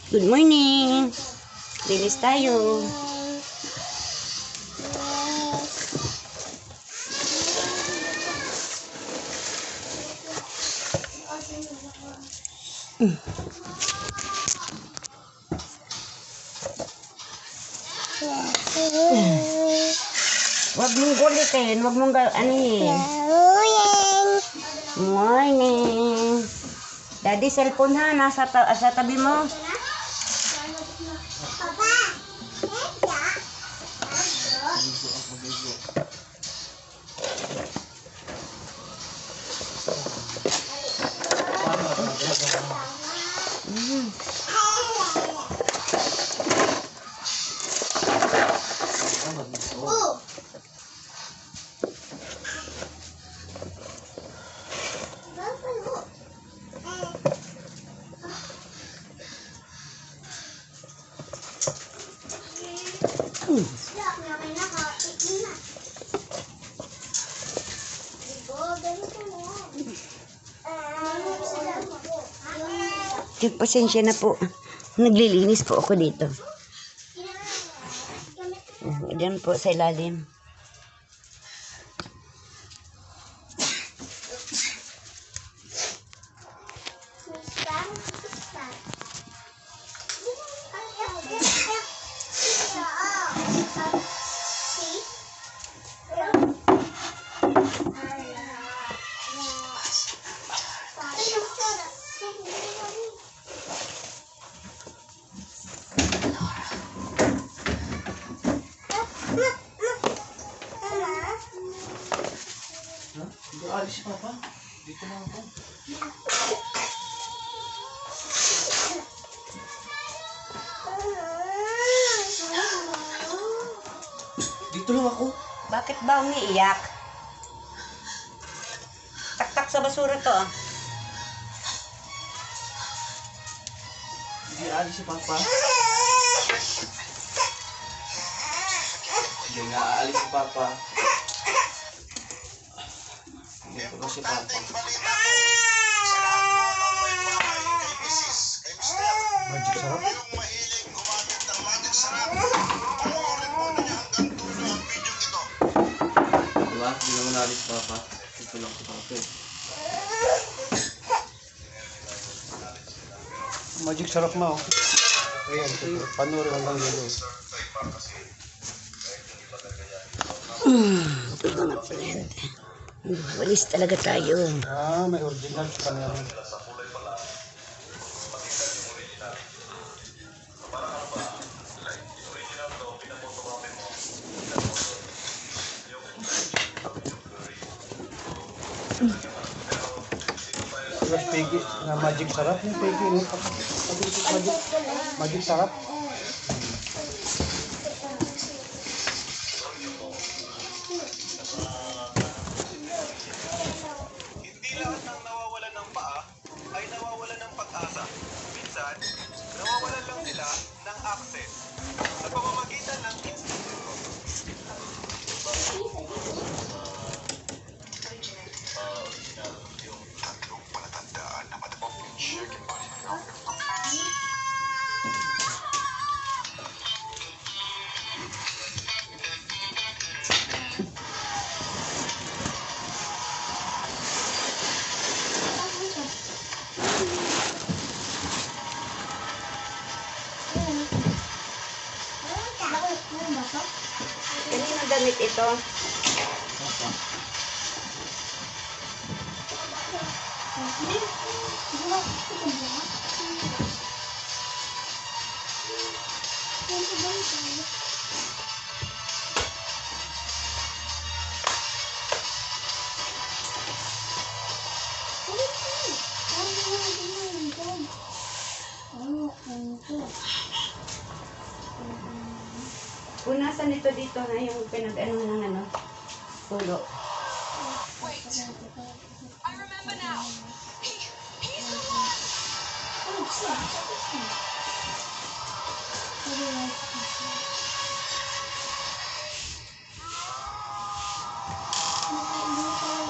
Good morning. Linis tayo. Huwag mong gulitin. Huwag mong anihin. Morning. Daddy, cellphone ha. Nasa sa tabi mo. Pasensya na po. Naglilinis po ako dito. Diyan po sa ilalim. Alis si Papa. Dito lang ako. Dito lang ako. Bakit ba umiiyak? Tak-tak sa basura to. Hindi alis si Papa. Hindi nga aalis si Papa. Dito na si Papa. Magic sarap? Diba? Hindi naman alis Papa. Dito lang si Papa. Magic sarap na oh. Ayan, panoorin hanggang dulo. Ito mga friend. Walis talaga tayo. May original pa na yan. Mas Piggy na magic sarap yung Piggy. Magic sarap. Nawawalan lang sila ng access sa pamamagitan ng yung tatlong palatandaan na madapot ng shaking body. Kanino damit ito? Punasan ito dito na yung pinag-ano ng ano, pulo. I remember now. He's the one.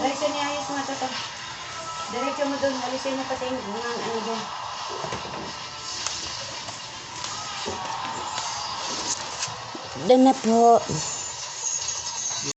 Alisin niya, ayos mo ito. Diretso mo doon, alisin mo pati yung ano doon. Doon na po.